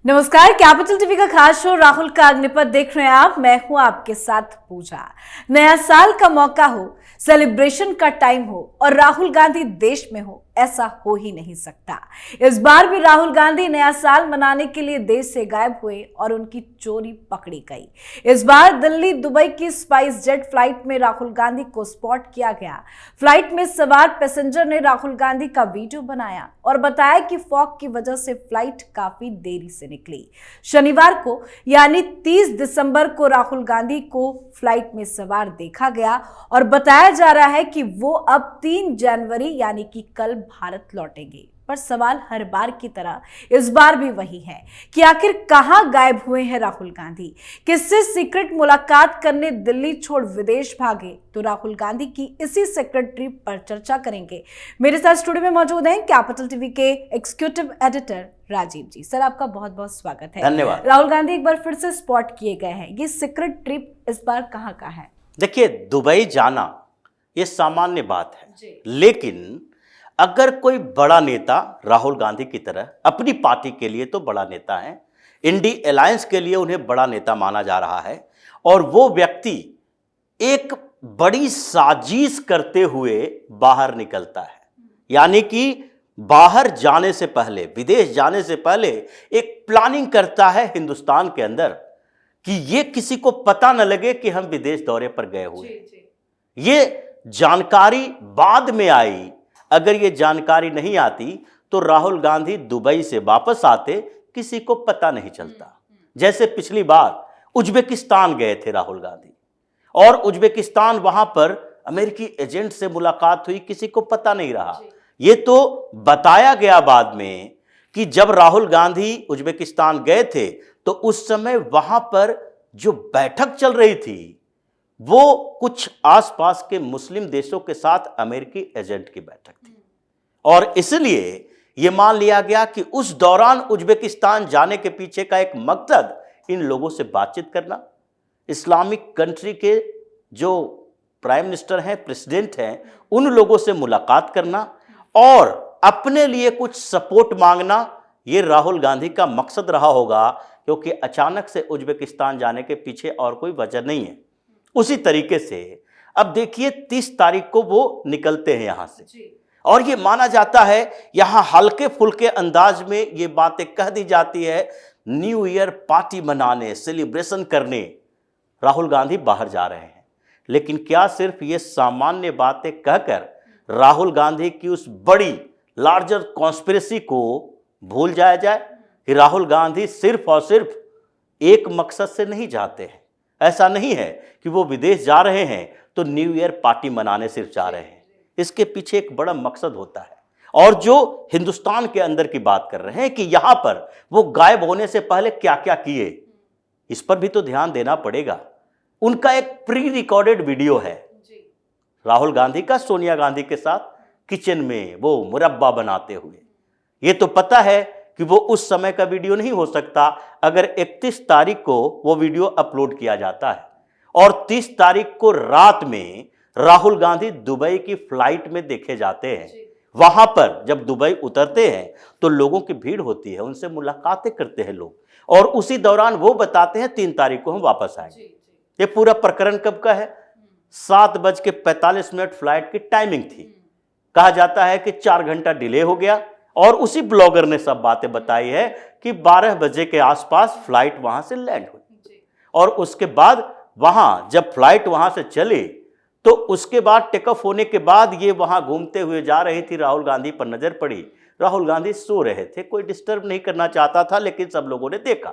नमस्कार, capital TV का खास शो राहुल का अग्निपथ देख रहे हैं आप। मैं हूं आपके साथ पूजा। नया साल का मौका हो, सेलिब्रेशन का टाइम हो और राहुल गांधी देश में हो, ऐसा हो ही नहीं सकता। इस बार भी राहुल गांधी नया साल मनाने के लिए देश से गायब हुए और उनकी चोरी पकड़ी गई। इस बार दिल्ली दुबई की स्पाइस जेट फ्लाइट में राहुल गांधी को स्पॉट किया गया। फ्लाइट में सवार पैसेंजर ने राहुल गांधी का वीडियो बनाया और बताया कि फॉग की वजह से फ्लाइट काफी देरी से निकली। शनिवार को यानी 30 दिसंबर को राहुल गांधी को फ्लाइट में सवार देखा गया और बताया जा रहा है कि वो अब 3 जनवरी यानी कि कल भारत लौटेंगे। पर सवाल हर बार की तरह इस बार भी वही है कि आखिर कहां गायब हुए हैं राहुल गांधी। किससे सीक्रेट मुलाकात करने दिल्ली छोड़ विदेश भागे, तो राहुल गांधी की इसी सीक्रेट ट्रिप पर चर्चा करेंगे। मेरे साथ स्टूडियो में मौजूद हैं कैपिटल टीवी के एग्जीक्यूटिव एडिटर राजीव जी। सर, आपका बहुत बहुत स्वागत है। धन्यवाद। राहुल गांधी एक बार फिर से स्पॉट किए गए हैं। ये सीक्रेट ट्रिप इस बार कहां का है? देखिए, दुबई जाना ये सामान्य बात है, लेकिन अगर कोई बड़ा नेता राहुल गांधी की तरह, अपनी पार्टी के लिए तो बड़ा नेता है, इंडी अलायंस के लिए उन्हें बड़ा नेता माना जा रहा है, और वो व्यक्ति एक बड़ी साजिश करते हुए बाहर निकलता है, यानी कि बाहर जाने से पहले, विदेश जाने से पहले एक प्लानिंग करता है हिंदुस्तान के अंदर कि ये किसी को पता न लगे कि हम विदेश दौरे पर गए हुए। ये जानकारी बाद में आई। अगर ये जानकारी नहीं आती तो राहुल गांधी दुबई से वापस आते, किसी को पता नहीं चलता। जैसे पिछली बार उज्बेकिस्तान गए थे राहुल गांधी, और उज्बेकिस्तान वहां पर अमेरिकी एजेंट से मुलाकात हुई, किसी को पता नहीं रहा। ये तो बताया गया बाद में कि जब राहुल गांधी उज्बेकिस्तान गए थे तो उस समय वहां पर जो बैठक चल रही थी वो कुछ आसपास के मुस्लिम देशों के साथ अमेरिकी एजेंट की बैठक थी, और इसलिए यह मान लिया गया कि उस दौरान उज्बेकिस्तान जाने के पीछे का एक मकसद इन लोगों से बातचीत करना, इस्लामिक कंट्री के जो प्राइम मिनिस्टर हैं, प्रेसिडेंट हैं, उन लोगों से मुलाकात करना और अपने लिए कुछ सपोर्ट मांगना। यह राहुल गांधी का मकसद रहा होगा, क्योंकि अचानक से उज्बेकिस्तान जाने के पीछे और कोई वजह नहीं है। उसी तरीके से अब देखिए, 30 तारीख को वो निकलते हैं यहां से, और ये माना जाता है, यहां हल्के फुल्के अंदाज में ये बातें कह दी जाती है, न्यू ईयर पार्टी मनाने, सेलिब्रेशन करने राहुल गांधी बाहर जा रहे हैं। लेकिन क्या सिर्फ ये सामान्य बातें कहकर राहुल गांधी की उस बड़ी लार्जर कॉन्स्पिरेसी को भूल जाया जाए कि राहुल गांधी सिर्फ और सिर्फ एक मकसद से नहीं जाते हैं। ऐसा नहीं है कि वो विदेश जा रहे हैं तो न्यू ईयर पार्टी मनाने सिर्फ जा रहे हैं। इसके पीछे एक बड़ा मकसद होता है, और जो हिंदुस्तान के अंदर की बात कर रहे हैं कि यहां पर वो गायब होने से पहले क्या क्या किए, इस पर भी तो ध्यान देना पड़ेगा। उनका एक प्री रिकॉर्डेड वीडियो है राहुल गांधी का सोनिया गांधी के साथ किचन में वो मुरब्बा बनाते हुए। ये तो पता है कि वो उस समय का वीडियो नहीं हो सकता अगर 31 तारीख को वो वीडियो अपलोड किया जाता है, और 30 तारीख को रात में राहुल गांधी दुबई की फ्लाइट में देखे जाते हैं। वहां पर जब दुबई उतरते हैं तो लोगों की भीड़ होती है, उनसे मुलाकातें करते हैं लोग, और उसी दौरान वो बताते हैं 3 तारीख को हम वापस आएंगे। ये पूरा प्रकरण कब का है? 7:45 फ्लाइट की टाइमिंग थी। कहा जाता है कि 4 घंटा डिले हो गया, और उसी ब्लॉगर ने सब बातें बताई है कि 12 बजे के आसपास फ्लाइट वहां से लैंड हुई, और उसके बाद वहां जब फ्लाइट वहां से चली तो उसके बाद टेक ऑफ होने के बाद ये वहां घूमते हुए जा रही थी, राहुल गांधी पर नजर पड़ी। राहुल गांधी सो रहे थे, कोई डिस्टर्ब नहीं करना चाहता था, लेकिन सब लोगों ने देखा।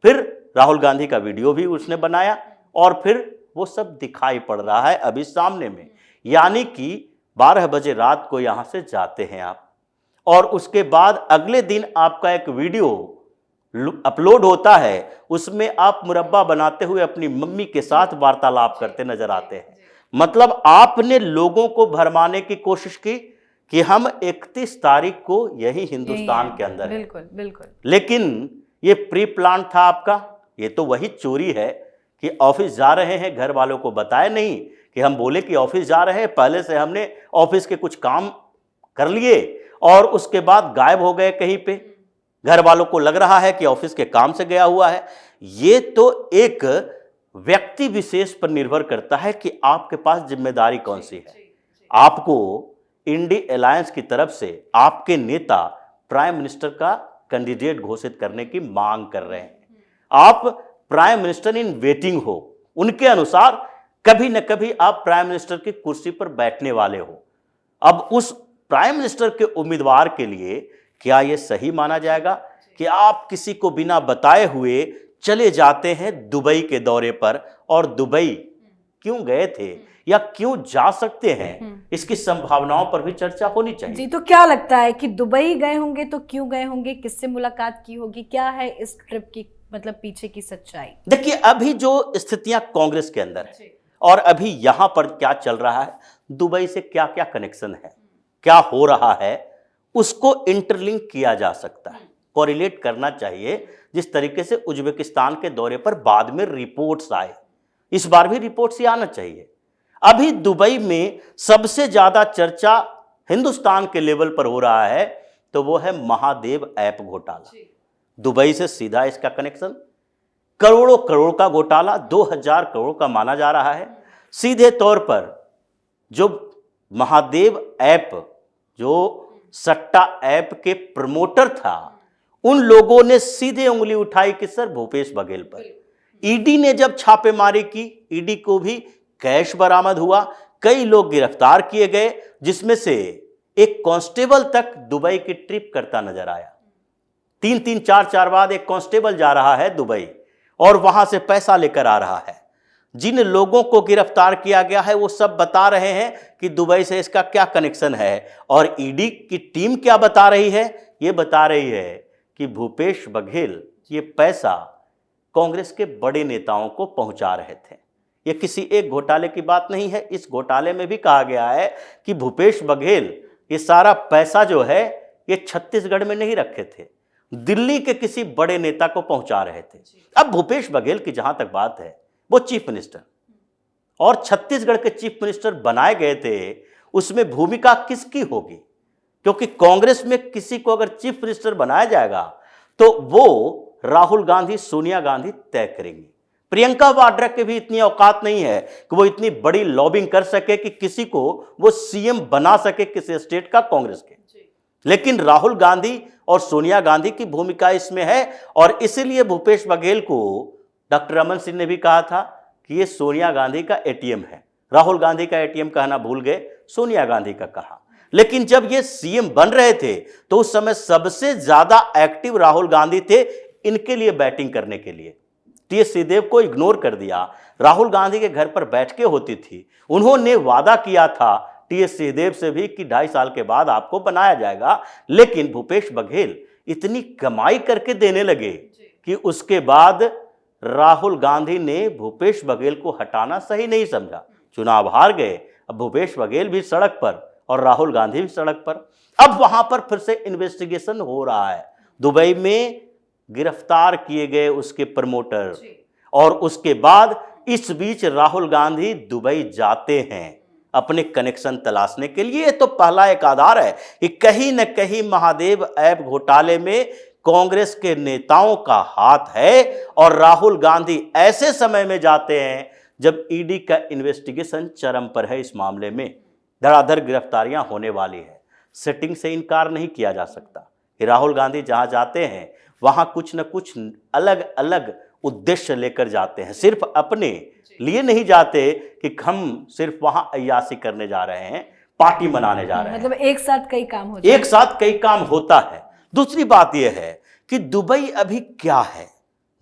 फिर राहुल गांधी का वीडियो भी उसने बनाया, और फिर वो सब दिखाई पड़ रहा है अभी सामने में। यानी कि 12 बजे रात को यहां से जाते हैं आप, और उसके बाद अगले दिन आपका एक वीडियो अपलोड होता है, उसमें आप मुरब्बा बनाते हुए अपनी मम्मी के साथ वार्तालाप करते नजर आते हैं। मतलब आपने लोगों को भरमाने की कोशिश की कि हम 31 तारीख को यही हिंदुस्तान के अंदर है। बिल्कुल बिल्कुल। लेकिन ये प्री प्लान था आपका। ये तो वही चोरी है कि ऑफिस जा रहे हैं, घर वालों को बताए नहीं कि हम बोले कि ऑफिस जा रहे हैं, पहले से हमने ऑफिस के कुछ काम कर लिए और उसके बाद गायब हो गए कहीं पे। घर वालों को लग रहा है कि ऑफिस के काम से गया हुआ है। ये तो एक व्यक्ति विशेष पर निर्भर करता है कि आपके पास जिम्मेदारी कौन सी है। आपको इंडी अलायंस की तरफ से आपके नेता प्राइम मिनिस्टर का कैंडिडेट घोषित करने की मांग कर रहे हैं। आप प्राइम मिनिस्टर इन वेटिंग हो, उनके अनुसार कभी न कभी आप प्राइम मिनिस्टर की कुर्सी पर बैठने वाले हो। अब उस प्राइम मिनिस्टर के उम्मीदवार के लिए क्या यह सही माना जाएगा कि आप किसी को बिना बताए हुए चले जाते हैं दुबई के दौरे पर, और दुबई क्यों गए थे या क्यों जा सकते हैं, इसकी संभावनाओं पर भी चर्चा होनी चाहिए। जी, तो क्या लगता है कि दुबई गए होंगे तो क्यों गए होंगे, किससे मुलाकात की होगी, क्या है इस ट्रिप की मतलब पीछे की सच्चाई? देखिए, अभी जो स्थितियां कांग्रेस के अंदर है और अभी यहां पर क्या चल रहा है, दुबई से क्या क्या कनेक्शन है, क्या हो रहा है, उसको इंटरलिंक किया जा सकता है, कोरिलेट करना चाहिए। जिस तरीके से उज्बेकिस्तान के दौरे पर बाद में रिपोर्ट्स आए, इस बार भी रिपोर्ट्स ही आना चाहिए। अभी दुबई में सबसे ज्यादा चर्चा हिंदुस्तान के लेवल पर हो रहा है तो वो है महादेव ऐप घोटाला। दुबई से सीधा इसका कनेक्शन, करोड़ों करोड़ का घोटाला, 2000 करोड़ का माना जा रहा है। सीधे तौर पर जो महादेव ऐप, जो सट्टा ऐप के प्रमोटर था, उन लोगों ने सीधे उंगली उठाई कि सर भूपेश बघेल पर। ईडी ने जब छापेमारी की, ईडी को भी कैश बरामद हुआ, कई लोग गिरफ्तार किए गए, जिसमें से एक कांस्टेबल तक दुबई की ट्रिप करता नजर आया। 3-3, 4-4 बाद एक कांस्टेबल जा रहा है दुबई और वहां से पैसा लेकर आ रहा है। जिन लोगों को गिरफ्तार किया गया है वो सब बता रहे हैं कि दुबई से इसका क्या कनेक्शन है, और ईडी की टीम क्या बता रही है, ये बता रही है कि भूपेश बघेल ये पैसा कांग्रेस के बड़े नेताओं को पहुंचा रहे थे। ये किसी एक घोटाले की बात नहीं है। इस घोटाले में भी कहा गया है कि भूपेश बघेल ये सारा पैसा जो है ये छत्तीसगढ़ में नहीं रखे थे, दिल्ली के किसी बड़े नेता को पहुंचा रहे थे। अब भूपेश बघेल की जहां तक बात है, वो चीफ मिनिस्टर और छत्तीसगढ़ के चीफ मिनिस्टर बनाए गए थे, उसमें भूमिका किसकी होगी? क्योंकि कांग्रेस में किसी को अगर चीफ मिनिस्टर बनाया जाएगा तो वो राहुल गांधी, सोनिया गांधी तय करेंगी। प्रियंका वाड्रा के भी इतनी औकात नहीं है कि वो इतनी बड़ी लॉबिंग कर सके कि किसी को वो सीएम बना सके किसी स्टेट का कांग्रेस के। लेकिन राहुल गांधी और सोनिया गांधी की भूमिका इसमें है, और इसीलिए भूपेश बघेल को डॉक्टर रमन सिंह ने भी कहा था कि ये सोनिया गांधी का एटीएम है। राहुल गांधी का एटीएम कहना भूल गए, सोनिया गांधी का कहा। लेकिन जब ये सीएम बन रहे थे तो उस समय सबसे ज्यादा एक्टिव राहुल गांधी थे इनके लिए बैटिंग करने के लिए। टीएस सिंहदेव को इग्नोर कर दिया। राहुल गांधी के घर पर बैठ के होती थी। उन्होंने वादा किया था टीएस सिंहदेव से भी कि 2.5 साल के बाद आपको बनाया जाएगा, लेकिन भूपेश बघेल इतनी कमाई करके देने लगे कि उसके बाद राहुल गांधी ने भूपेश बघेल को हटाना सही नहीं समझा। चुनाव हार गए। अब भूपेश बघेल भी सड़क पर और राहुल गांधी भी सड़क पर। अब वहां पर फिर से इन्वेस्टिगेशन हो रहा है। दुबई में गिरफ्तार किए गए उसके प्रमोटर, और उसके बाद इस बीच राहुल गांधी दुबई जाते हैं अपने कनेक्शन तलाशने के लिए। तो पहला एक आधार है कि कहीं न कहीं महादेव ऐप घोटाले में कांग्रेस के नेताओं का हाथ है, और राहुल गांधी ऐसे समय में जाते हैं जब ईडी का इन्वेस्टिगेशन चरम पर है। इस मामले में धड़ाधड़ गिरफ्तारियां होने वाली है। सेटिंग से इनकार नहीं किया जा सकता कि राहुल गांधी जहां जाते हैं वहां कुछ न कुछ अलग अलग उद्देश्य लेकर जाते हैं। सिर्फ अपने लिए नहीं जाते कि हम सिर्फ वहां अय्यासी करने जा रहे हैं, पार्टी मनाने जा रहे हैं। मतलब एक साथ कई काम होते हैं। एक साथ कई काम होता है। दूसरी बात यह है कि दुबई अभी क्या है,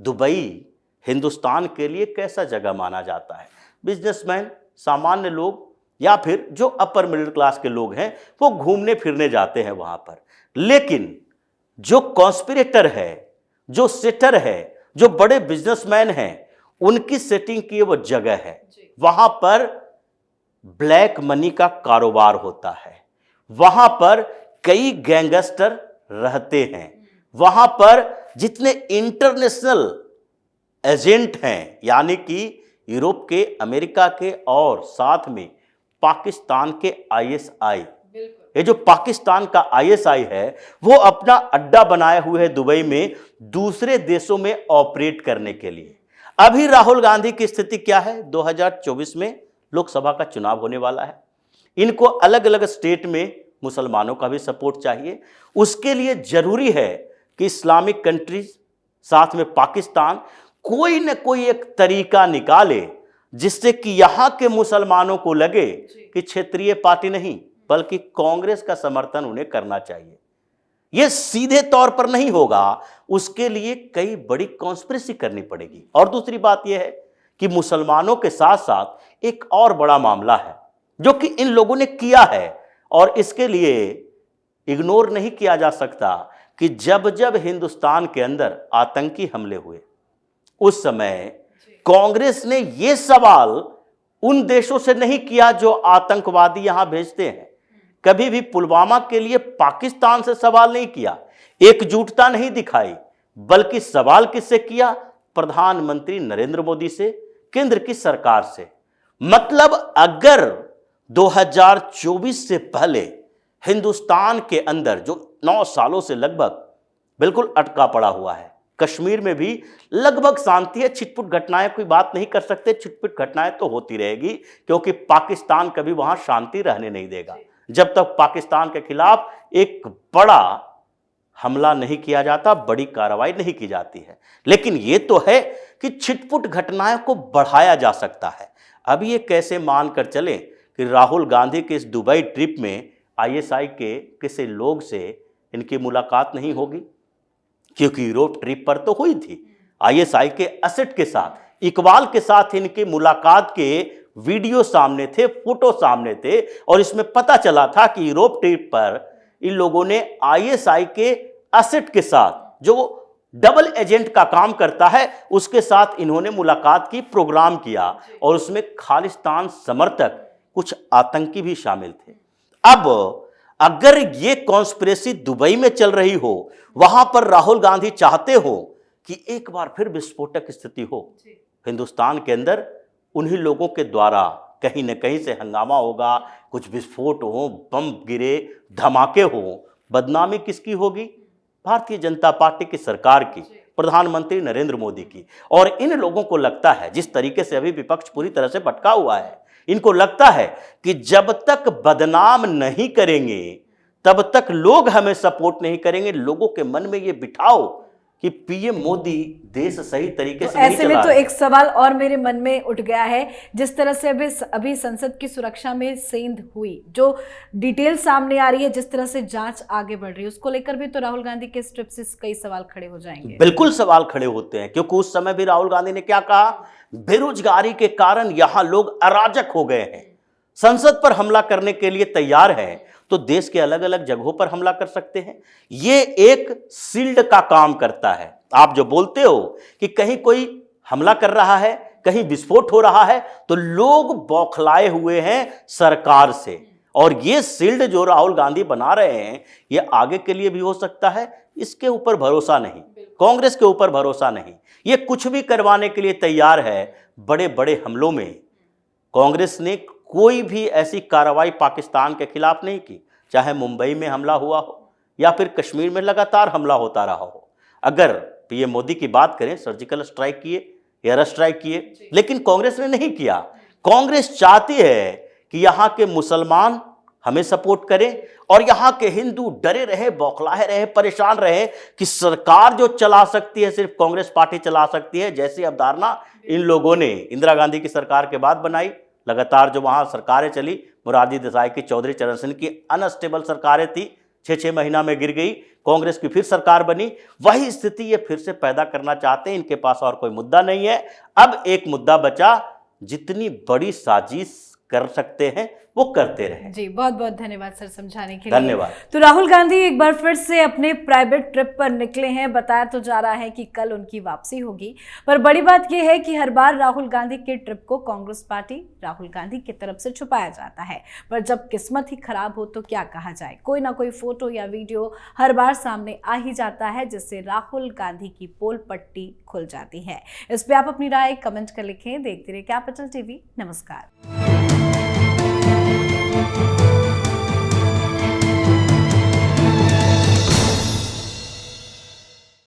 दुबई हिंदुस्तान के लिए कैसा जगह माना जाता है। बिजनेसमैन, सामान्य लोग या फिर जो अपर मिडिल क्लास के लोग हैं वो घूमने फिरने जाते हैं वहां पर। लेकिन जो कॉन्स्पिरेटर है, जो सेटर है, जो बड़े बिजनेसमैन हैं, उनकी सेटिंग की वो जगह है। वहां पर ब्लैक मनी का कारोबार होता है, वहां पर कई गैंगस्टर रहते हैं, वहां पर जितने इंटरनेशनल एजेंट हैं, यानी कि यूरोप के, अमेरिका के और साथ में पाकिस्तान के आईएसआई, ये जो पाकिस्तान का आईएसआई है वो अपना अड्डा बनाए हुए है दुबई में दूसरे देशों में ऑपरेट करने के लिए। अभी राहुल गांधी की स्थिति क्या है? 2024 में लोकसभा का चुनाव होने वाला है। इनको अलग अलग स्टेट में मुसलमानों का भी सपोर्ट चाहिए। उसके लिए जरूरी है कि इस्लामिक कंट्रीज साथ में पाकिस्तान कोई न कोई एक तरीका निकाले जिससे कि यहां के मुसलमानों को लगे कि क्षेत्रीय पार्टी नहीं बल्कि कांग्रेस का समर्थन उन्हें करना चाहिए। यह सीधे तौर पर नहीं होगा, उसके लिए कई बड़ी कॉन्स्पिरेसी करनी पड़ेगी। और दूसरी बात यह है कि मुसलमानों के साथ साथ एक और बड़ा मामला है जो कि इन लोगों ने किया है और इसके लिए इग्नोर नहीं किया जा सकता कि जब जब हिंदुस्तान के अंदर आतंकी हमले हुए उस समय कांग्रेस ने यह सवाल उन देशों से नहीं किया जो आतंकवादी यहां भेजते हैं। कभी भी पुलवामा के लिए पाकिस्तान से सवाल नहीं किया, एकजुटता नहीं दिखाई, बल्कि सवाल किससे किया? प्रधानमंत्री नरेंद्र मोदी से, केंद्र की सरकार से। मतलब अगर 2024 से पहले हिंदुस्तान के अंदर जो 9 सालों से लगभग बिल्कुल अटका पड़ा हुआ है, कश्मीर में भी लगभग शांति है, छिटपुट घटनाएं कोई बात नहीं कर सकते, छिटपुट घटनाएं तो होती रहेगी क्योंकि पाकिस्तान कभी वहां शांति रहने नहीं देगा जब तक पाकिस्तान के खिलाफ एक बड़ा हमला नहीं किया जाता, बड़ी कार्रवाई नहीं की जाती है। लेकिन यह तो है कि छिटपुट घटनाओं को बढ़ाया जा सकता है। अब ये कैसे मानकर चलें कि राहुल गांधी के इस दुबई ट्रिप में आईएसआई के किसी लोग से इनकी मुलाकात नहीं होगी? क्योंकि यूरोप ट्रिप पर तो हुई थी, आईएसआई के एसेट के साथ, इकबाल के साथ इनकी मुलाकात के वीडियो सामने थे, फोटो सामने थे और इसमें पता चला था कि यूरोप ट्रिप पर इन लोगों ने आईएसआई के एसेट के साथ जो डबल एजेंट का काम करता है उसके साथ इन्होंने मुलाकात की, प्रोग्राम किया और उसमें खालिस्तान समर्थक कुछ आतंकी भी शामिल थे। अब अगर ये कॉन्स्पिरेसी दुबई में चल रही हो, वहां पर राहुल गांधी चाहते हो कि एक बार फिर विस्फोटक स्थिति हो हिंदुस्तान के अंदर, उन्हीं लोगों के द्वारा कहीं न कहीं से हंगामा होगा, कुछ विस्फोट हो, बम गिरे, धमाके हो, बदनामी किसकी होगी? भारतीय जनता पार्टी की सरकार की, प्रधानमंत्री नरेंद्र मोदी की। और इन लोगों को लगता है, जिस तरीके से अभी विपक्ष पूरी तरह से भटका हुआ है, इनको लगता है कि जब तक बदनाम नहीं करेंगे तब तक लोग हमें सपोर्ट नहीं करेंगे। लोगों के मन में ये बिठाओ कि पीएम मोदी देश सही तरीके से नहीं ऐसे में तो एक सवाल और मेरे मन में उठ गया है, जिस तरह से अभी संसद की सुरक्षा में सेंध हुई, जो डिटेल सामने आ रही है, जिस तरह से जांच आगे बढ़ रही है, उसको लेकर भी तो राहुल गांधी के स्ट्रिप से कई सवाल खड़े हो जाएंगे। बिल्कुल सवाल खड़े होते हैं, क्योंकि उस समय भी राहुल गांधी ने क्या कहा? बेरोजगारी के कारण यहां लोग अराजक हो गए हैं, संसद पर हमला करने के लिए तैयार है तो देश के अलग अलग जगहों पर हमला कर सकते हैं। ये एक शील्ड का काम करता है। आप जो बोलते हो कि कहीं कोई हमला कर रहा है, कहीं विस्फोट हो रहा है, तो लोग बौखलाए हुए हैं सरकार से। और ये शील्ड जो राहुल गांधी बना रहे हैं, ये आगे के लिए भी हो सकता है। इसके ऊपर भरोसा नहीं, कांग्रेस के ऊपर भरोसा नहीं। ये कुछ भी करवाने के लिए तैयार है। बड़े बड़े हमलों में कांग्रेस ने कोई भी ऐसी कार्रवाई पाकिस्तान के खिलाफ नहीं की, चाहे मुंबई में हमला हुआ हो या फिर कश्मीर में लगातार हमला होता रहा हो। अगर पीएम मोदी की बात करें, सर्जिकल स्ट्राइक किए, एयर स्ट्राइक किए, लेकिन कांग्रेस ने नहीं किया। कांग्रेस चाहती है कि यहाँ के मुसलमान हमें सपोर्ट करें और यहाँ के हिंदू डरे रहे, बौखलाए रहे, परेशान रहे कि सरकार जो चला सकती है सिर्फ कांग्रेस पार्टी चला सकती है। जैसी अवधारणा इन लोगों ने इंदिरा गांधी की सरकार के बाद बनाई, लगातार जो वहां सरकारें चली, मोरारजी देसाई की, चौधरी चरण सिंह की अनस्टेबल सरकारें थी, 6-6 महीना में गिर गई, कांग्रेस की फिर सरकार बनी। वही स्थिति ये फिर से पैदा करना चाहते हैं। इनके पास और कोई मुद्दा नहीं है। अब एक मुद्दा बचा, जितनी बड़ी साजिश कर सकते हैं वो करते रहे। जी, बहुत बहुत धन्यवाद सर समझाने के लिए। धन्यवाद। तो राहुल गांधी एक बार फिर से अपने प्राइवेट ट्रिप पर निकले हैं। बताया तो जा रहा है कि कल उनकी वापसी होगी, पर बड़ी बात यह है कि हर बार राहुल गांधी के ट्रिप को कांग्रेस पार्टी राहुल गांधी की तरफ से छुपाया जाता है, पर जब किस्मत ही खराब हो तो क्या कहा जाए। कोई ना कोई फोटो या वीडियो हर बार सामने आ ही जाता है, जिससे राहुल गांधी की पोल पट्टी खुल जाती है। इस पे आप अपनी राय कमेंट कर लिखें। देखते रहिए कैपिटल टीवी। नमस्कार।